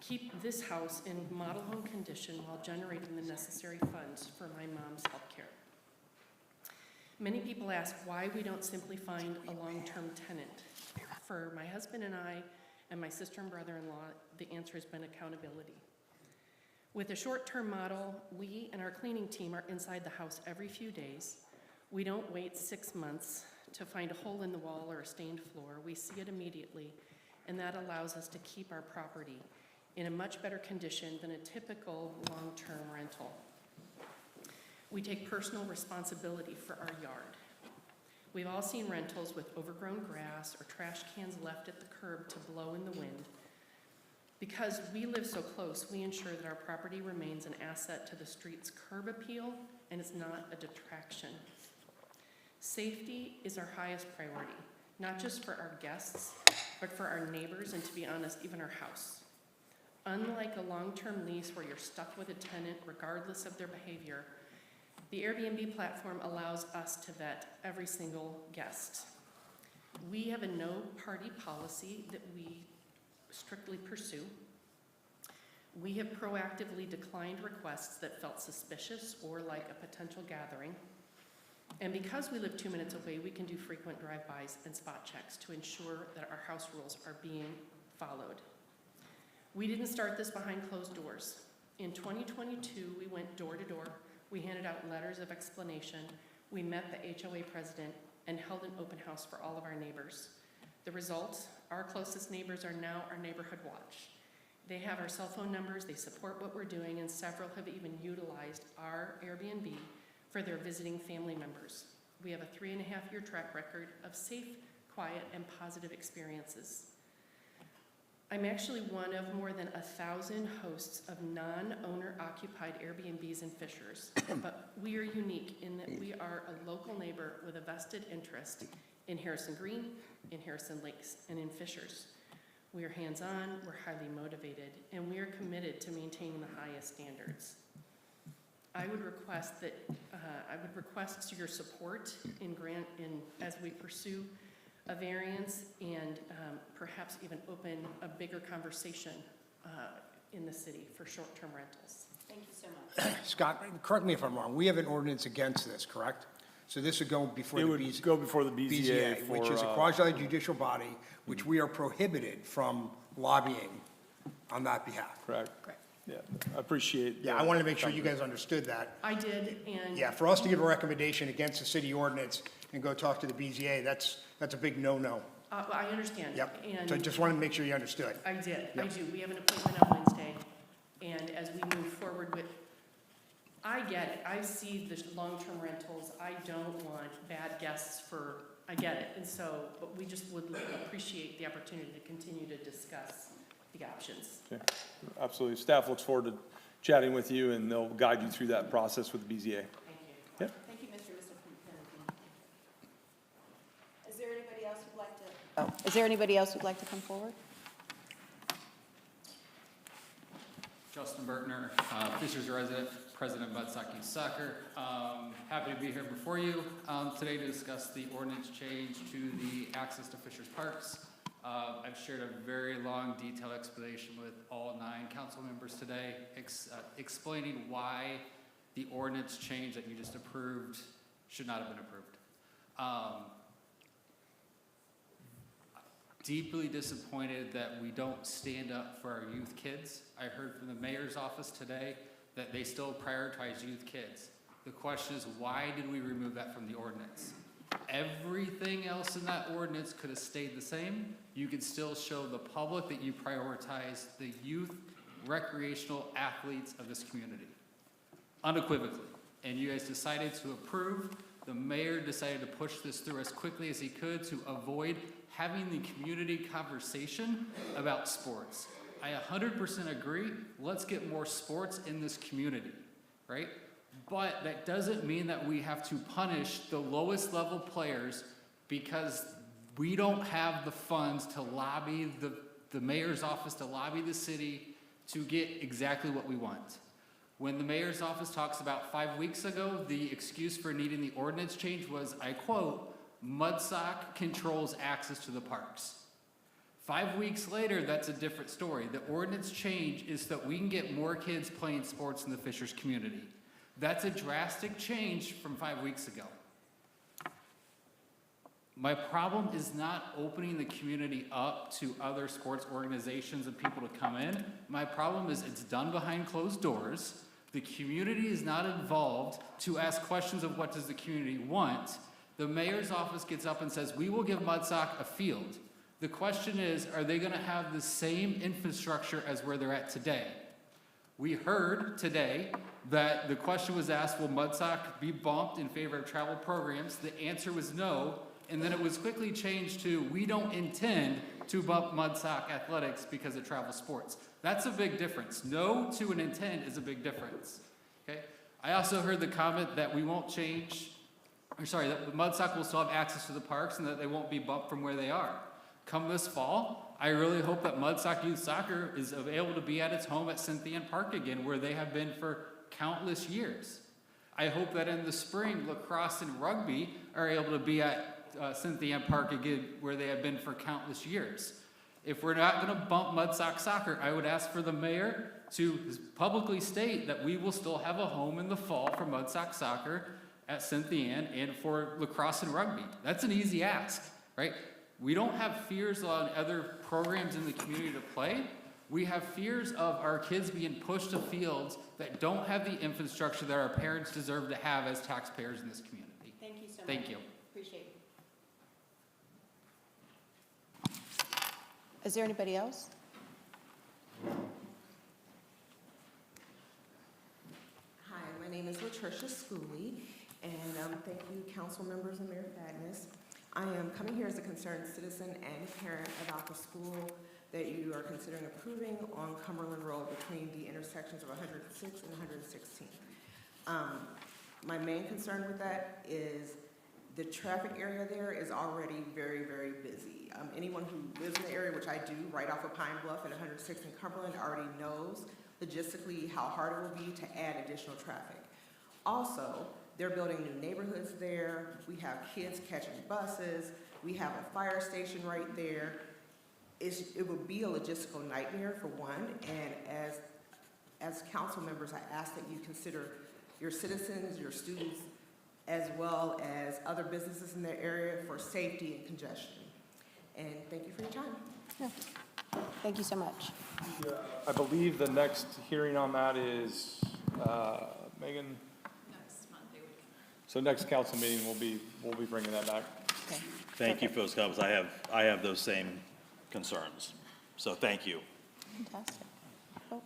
keep this house in model home condition while generating the necessary funds for my mom's health care. Many people ask why we don't simply find a long-term tenant. For my husband and I and my sister and brother-in-law, the answer has been accountability. With a short-term model, we and our cleaning team are inside the house every few days. We don't wait 6 months to find a hole in the wall or a stained floor. We see it immediately, and that allows us to keep our property in a much better condition than a typical long-term rental. We take personal responsibility for our yard. We've all seen rentals with overgrown grass or trash cans left at the curb to blow in the wind. Because we live so close, we ensure that our property remains an asset to the street's curb appeal and is not a detraction. Safety is our highest priority, not just for our guests, but for our neighbors and, to be honest, even our house. Unlike a long-term lease where you're stuck with a tenant regardless of their behavior, the Airbnb platform allows us to vet every single guest. We have a no-party policy that we strictly pursue. We have proactively declined requests that felt suspicious or like a potential gathering. And because we live 2 minutes away, we can do frequent drive-bys and spot checks to ensure that our house rules are being followed. We didn't start this behind closed doors. In 2022, we went door to door. We handed out letters of explanation. We met the HOA president and held an open house for all of our neighbors. The result, our closest neighbors are now our neighborhood watch. They have our cell phone numbers, they support what we're doing, and several have even utilized our Airbnb for their visiting family members. We have a 3.5-year track record of safe, quiet, and positive experiences. I'm actually one of more than 1,000 hosts of non-owner occupied Airbnbs in Fishers, but we are unique in that we are a local neighbor with a vested interest in Harrison Green, in Harrison Lakes, and in Fishers. We are hands-on, we're highly motivated, and we are committed to maintaining the highest standards. I would request your support as we pursue a variance and perhaps even open a bigger conversation in the city for short-term rentals. Thank you so much. Scott, correct me if I'm wrong, we have an ordinance against this, correct? So this would go before It the would go before the BZA which is a for, quasi-judicial body, which we are prohibited from lobbying on that behalf. correct? Yeah, I appreciate. Yeah, I wanted to make sure you guys understood that. I did, and Yeah, for us to give a recommendation against the city ordinance and go talk to the BZA, that's a big no-no. I understand. Yep. And So I just wanted to make sure you understood. I did, I Yep. do. We have an appointment on Wednesday, and as we move forward with, I get it. I see the long-term rentals. I don't want bad guests I get it. And so, but we just would appreciate the opportunity to continue to discuss the options. Okay, absolutely. Staff looks forward to chatting with you, and they'll guide you through that process with the BZA. Thank you. Yep. Thank you, Mr. Pennington. Is there anybody else who'd like to? Is there anybody else who'd like to come forward? Justin Bertner, Fishers resident, president of Mudsock Youth Soccer. Happy to be here before you today to discuss the ordinance change to the access to Fishers Parks. I've shared a very long, detailed explanation with all 9 council members today, explaining why the ordinance change that you just approved should not have been approved. Deeply disappointed that we don't stand up for our youth kids. I heard from the mayor's office today that they still prioritize youth kids. The question is, why did we remove that from the ordinance? Everything else in that ordinance could have stayed the same. You could still show the public that you prioritize the youth recreational athletes of this community, unequivocally. And you guys decided to approve. The mayor decided to push this through as quickly as he could to avoid having the community conversation about sports. I 100% agree. Let's get more sports in this community, right? But that doesn't mean that we have to punish the lowest level players because we don't have the funds to lobby the mayor's office, to lobby the city to get exactly what we want. When the mayor's office talks about 5 weeks ago, the excuse for needing the ordinance change was, I quote, Mudsock controls access to the parks. 5 weeks later, that's a different story. The ordinance change is that we can get more kids playing sports in the Fishers community. That's a drastic change from 5 weeks ago. My problem is not opening the community up to other sports organizations and people to come in. My problem is it's done behind closed doors. The community is not involved to ask questions of what does the community want. The mayor's office gets up and says, we will give Mudsock a field. The question is, are they gonna have the same infrastructure as where they're at today? We heard today that the question was asked, will Mudsock be bumped in favor of travel programs? The answer was no, and then it was quickly changed to, we don't intend to bump Mudsock athletics because of travel sports. That's a big difference. No to an intent is a big difference, okay? I also heard the comment that we won't change, that Mudsock will still have access to the parks and that they won't be bumped from where they are. Come this fall, I really hope that Mudsock Youth Soccer is able to be at its home at Cynthia Park again, where they have been for countless years. I hope that in the spring, lacrosse and rugby are able to be at Cynthia Park again, where they have been for countless years. If we're not going to bump Mudsock soccer, I would ask for the mayor to publicly state that we will still have a home in the fall for Mudsock soccer at Cynthia and for lacrosse and rugby. That's an easy ask, right? We don't have fears on other programs in the community to play. We have fears of our kids being pushed to fields that don't have the infrastructure that our parents deserve to have as taxpayers in this community. Thank you so much. Thank you. Appreciate it. Is there anybody else? Hi, my name is Latricia Schooley, and thank you, council members and Mayor Fagnes. I am coming here as a concerned citizen and parent about the school that you are considering approving on Cumberland Road between the intersections of 106 and 116. My main concern with that is the traffic area there is already very, very busy. Anyone who lives in the area, which I do, right off of Pine Bluff and 106 and Cumberland, already knows logistically how hard it will be to add additional traffic. Also, they're building new neighborhoods there. We have kids catching buses. We have a fire station right there. It would be a logistical nightmare for one, and as council members, I ask that you consider your citizens, your students, as well as other businesses in the area for safety and congestion. And thank you for your time. Yeah. Thank you so much. I believe the next hearing on that is, Megan? Next Monday. So next council meeting, we'll be bringing that back. Okay. Thank you for those comments. I have those same concerns. So thank you. Fantastic. Oh.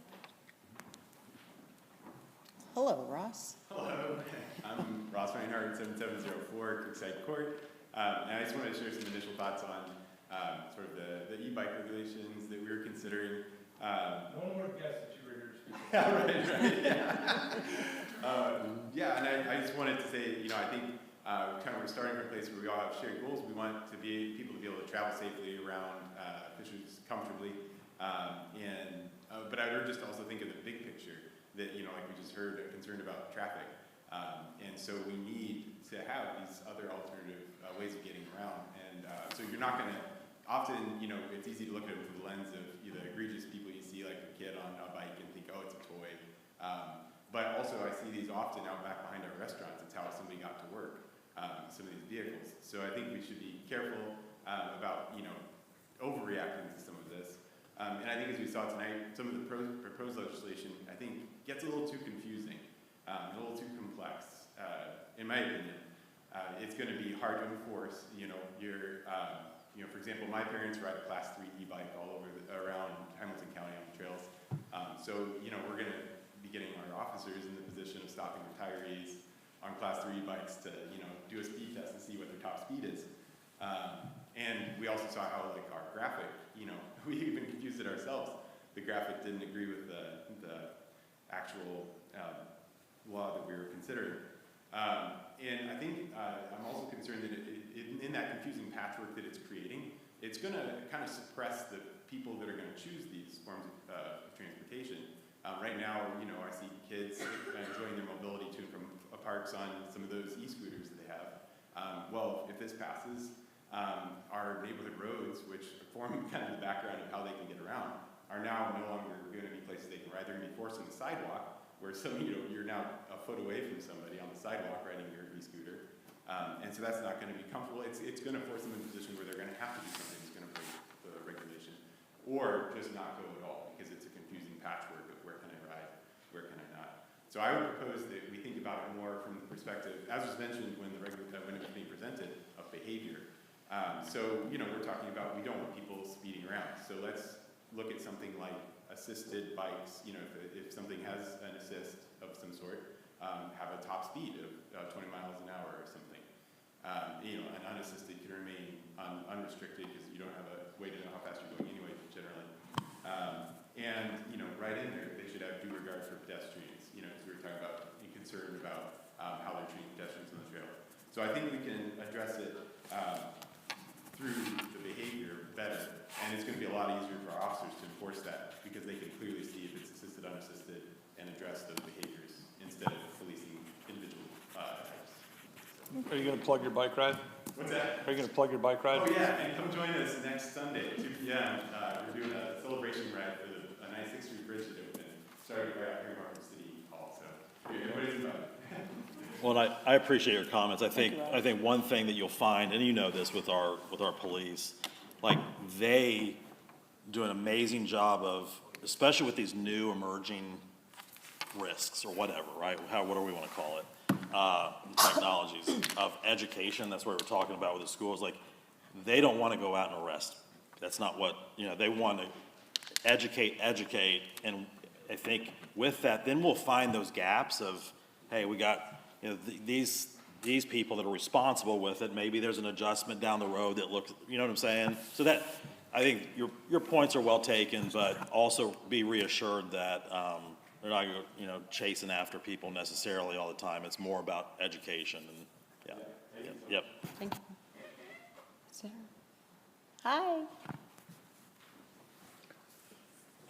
Hello, Ross. Hello, I'm Ross Reinhardt, 7704 Creekside Court. And I just wanted to share some initial thoughts on sort of the e-bike regulations that we were considering. No one would have guessed that you were here to speak. Right, yeah. And I just wanted to say, I think kind of we're starting from a place where we all have shared goals. We want people to be able to travel safely around Fishers comfortably. But I would just also think of the big picture that, like we just heard, concerned about traffic. And so we need to have these other alternative ways of getting around. And so you're not going to, often, it's easy to look at it through the lens of the egregious people you see, like a kid on a bike and think, oh, it's a toy. But also I see these often out back behind our restaurants. It's how somebody got to work, some of these vehicles. So I think we should be careful about, overreacting to some of this. And I think as we saw tonight, some of the proposed legislation, I think, gets a little too confusing, a little too complex, in my opinion. It's going to be hard to enforce. For example, my parents ride a Class 3 e-bike all over around Hamilton County on the trails. So we're going to be getting our officers in the position of stopping retirees on Class 3 e-bikes to do a speed test and see what their top speed is. And we also saw how our graphic, we even confused it ourselves. The graphic didn't agree with the actual law that we were considering. And I think I'm also concerned that in that confusing patchwork that it's creating, it's going to kind of suppress the people that are going to choose these forms of transportation. Right now, I see kids enjoying their mobility to and from parks on some of those e-scooters that they have. Well, if this passes, our neighborhood roads, which form kind of the background of how they can get around, are now no longer going to be places they can ride. They're going to be forced on the sidewalk, where you're now a foot away from somebody on the sidewalk riding your e-scooter. And so that's not going to be comfortable. It's going to force them in a position where they're going to have to do something that's going to break the regulation, or just not go at all, because it's a confusing patchwork of where can I ride, where can I not. So I would propose that we think about it more from the perspective, as was mentioned when it was being presented, of behavior. So, you know, we're talking about, we don't want people speeding around. So let's look at something like assisted bikes. You know, if something has an assist of some sort, have a top speed of 20 miles an hour or something. You know, an unassisted can remain unrestricted because you don't have a way to know how fast you're going anyway, generally. And, you know, right in there, they should have due regard for pedestrians, you know, because we were talking about being concerned about how they're treating pedestrians on the trail. So I think we can address it through the behavior better, and it's going to be a lot easier for our officers to enforce that because they can clearly see if it's assisted, unassisted, and address those behaviors instead of policing individual types. Are you gonna plug your bike ride? What's that? Are you gonna plug your bike ride? Oh yeah, and come join us next Sunday, 2 p.m. We're doing a celebration ride for a nice 6th Street bridge that opened. Started right out here in Markham City Hall, so everybody's invited. Well, and I appreciate your comments. I think one thing that you'll find, and you know this with our police, like they do an amazing job of, especially with these new emerging risks or whatever, right? Whatever we want to call it, technologies of education. That's what we're talking about with the schools. Like they don't want to go out and arrest. That's not what, you know, they want to educate, and I think with that, then we'll find those gaps of, hey, we got, you know, these people that are responsible with it, maybe there's an adjustment down the road that looks, you know what I'm saying? So that, I think your points are well taken, but also be reassured that they're not, you know, chasing after people necessarily all the time. It's more about education and, yeah. Yep. Thank you. Sarah. Hi.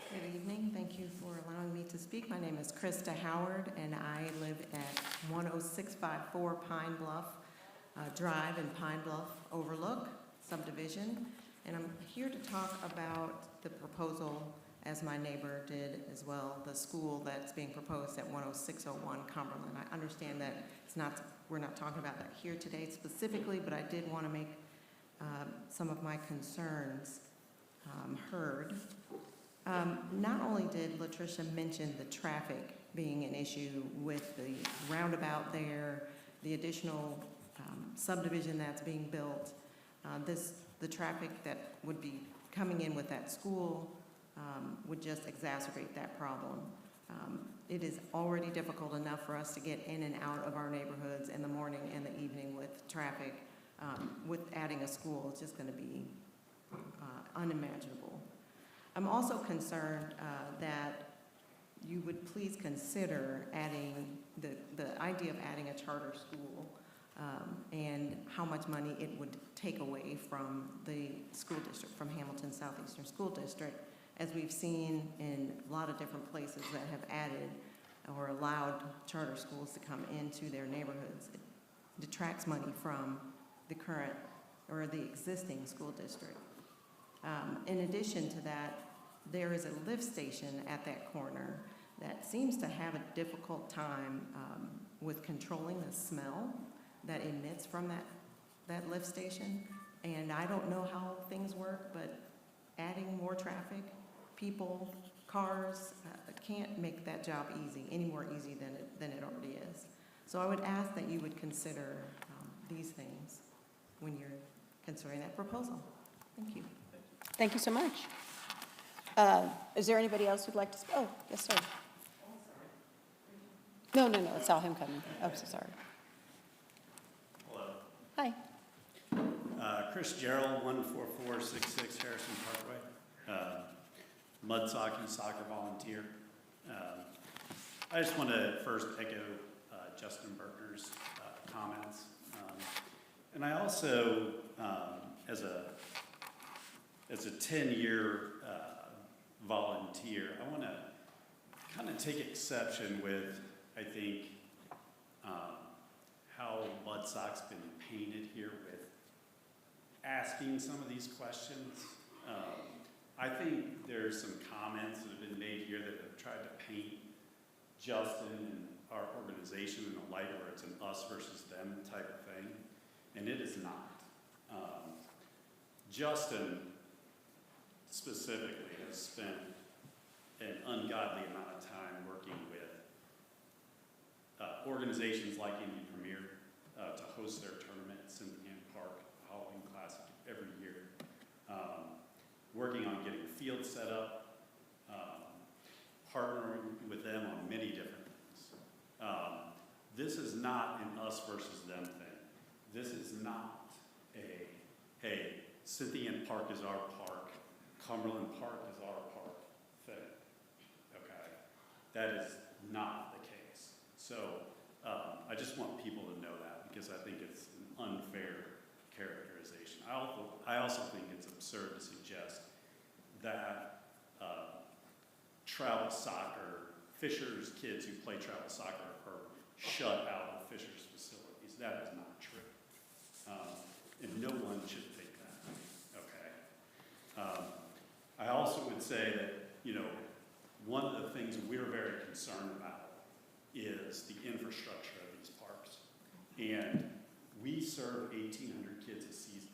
Good evening. Thank you for allowing me to speak. My name is Krista Howard, and I live at 10654 Pine Bluff Drive in Pine Bluff Overlook subdivision. And I'm here to talk about the proposal, as my neighbor did as well, the school that's being proposed at 10601 Cumberland. I understand that we're not talking about that here today specifically, but I did want to make some of my concerns heard. Not only did Latricia mention the traffic being an issue with the roundabout there, the additional subdivision that's being built, the traffic that would be coming in with that school would just exacerbate that problem. It is already difficult enough for us to get in and out of our neighborhoods in the morning and the evening with traffic. With adding a school, it's just going to be unimaginable. I'm also concerned that you would please consider adding the idea of adding a charter school and how much money it would take away from the school district, from Hamilton Southeastern School District, as we've seen in a lot of different places that have added or allowed charter schools to come into their neighborhoods. It detracts money from the current or the existing school district. In addition to that, there is a lift station at that corner that seems to have a difficult time with controlling the smell that emits from that lift station. And I don't know how things work, but adding more traffic, people, cars, can't make that job any more easy than it already is. So I would ask that you would consider these things when you're considering that proposal. Thank you. Thank you so much. Is there anybody else who'd like to speak? Oh, yes, sir. No, I saw him coming. I'm so sorry. Hello. Hi. Chris Gerald, 14466 Harrison Parkway. Mudsocky soccer volunteer. I just want to first echo Justin Bertner's comments. And I also, as a 10-year volunteer, I want to kind of take exception with, I think, how Mudsock's been painted here with asking some of these questions. I think there's some comments that have been made here that have tried to paint Justin and our organization in a light where it's an us versus them type of thing, and it is not. Justin specifically has spent an ungodly amount of time working with organizations like Indy Premier to host their tournament at Cynthia Park, Halloween Classic field setup, partnering with them on many different things. This is not an us versus them thing. This is not a, hey, Cynthian Park is our park, Cumberland Park is our park thing, okay? That is not the case. So I just want people to know that because I think it's an unfair characterization. I also think it's absurd to suggest that travel soccer, Fishers kids who play travel soccer are shut out of Fishers facilities. That is not true. And no one should think that, okay? I also would say that, you know, one of the things we're very concerned about is the infrastructure of these parks. And we serve 1,800 kids a season.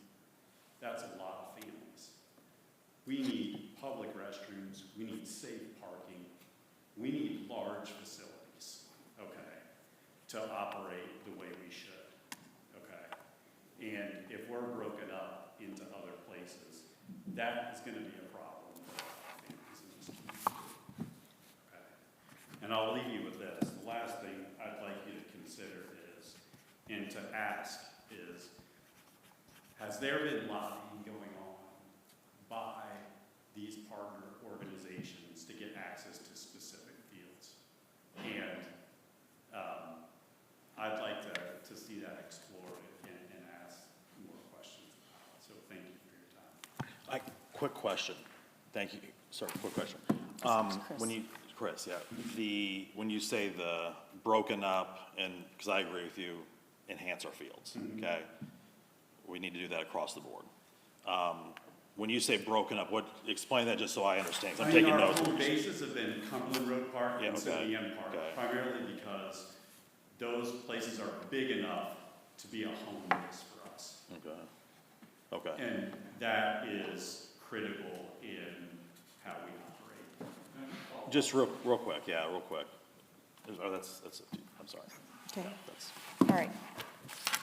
That's a lot of families. We need public restrooms, we need safe parking, we need large facilities, okay, to operate the way we should, okay? And if we're broken up into other places, that is gonna be a problem for families in this community, okay? And I'll leave you with this. The last thing I'd like you to consider is, and to ask is, has there been lobbying going on by these partner organizations to get access to specific fields? And I'd like to see that explored and ask more questions. So thank you for your time. Quick question. Thank you. Sorry, quick question. Chris, yeah. When you say the broken up, and, because I agree with you, enhance our fields, okay? We need to do that across the board. When you say broken up, explain that just so I understand, 'cause I'm taking notes. Our home bases have been Cumberland Road Park and okay. Cynthian Park, primarily because those places are big enough to be a home base for us. Okay. Okay. And that is critical in how we operate. Just real quick, real quick. Oh, that's I'm sorry. Okay. That's, All right.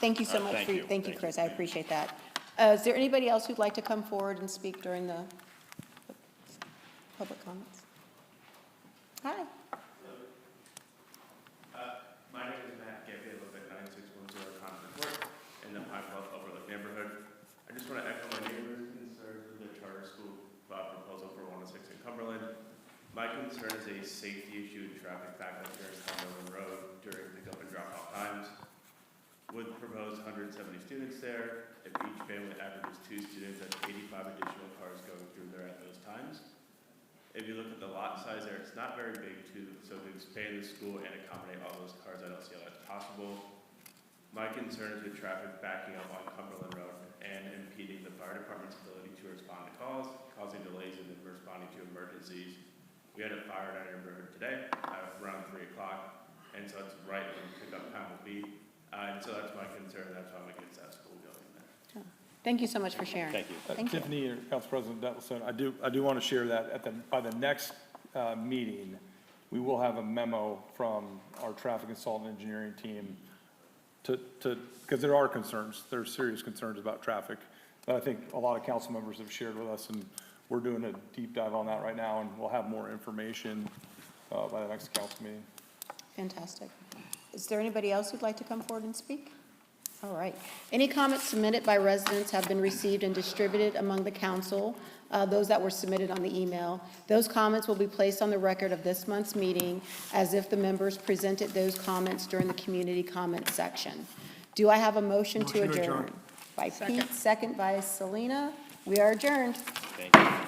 Thank you so All right, much thank for, you. thank you, Thank Chris. you. I appreciate that. Is there anybody else who'd like to come forward and speak during the public comments? Hi. My name is Matt Gabriel, I live at 9610 Concord Court in the Pine Bluff Overlook neighborhood. I just want to echo my neighbor's concerns with the charter school proposal for 106 in Cumberland. My concern is a safety issue and traffic backup during Cumberland Road during pickup and drop-off times. With the proposed 170 students there, if each family averages 2 students, that's 85 additional cars going through there at those times. If you look at the lot size there, it's not very big too, so to expand the school and accommodate all those cars, I don't see how that's possible. My concern is with traffic backing up on Cumberland Road and impeding the fire department's ability to respond to calls, causing delays in responding to emergencies. We had a fire in our neighborhood today around 3 o'clock, and so it's right when pickup time will be. And so that's my concern, that's why I'm against that school going there. Thank you so much for sharing. Thank you. Thank you. Tiffany or Council President Detlefsen, I do want to share that by the next meeting, we will have a memo from our traffic consultant engineering team because there are concerns, there's serious concerns about traffic that I think a lot of council members have shared with us, and we're doing a deep dive on that right now, and we'll have more information by the next council meeting. Fantastic. Is there anybody else who'd like to come forward and speak? All right. Any comments submitted by residents have been received and distributed among the council, those that were submitted on the email. Those comments will be placed on the record of this month's meeting as if the members presented those comments during the community comment section. Do I have a motion to adjourn? By Pete, second by Selena. We are adjourned. Thank you.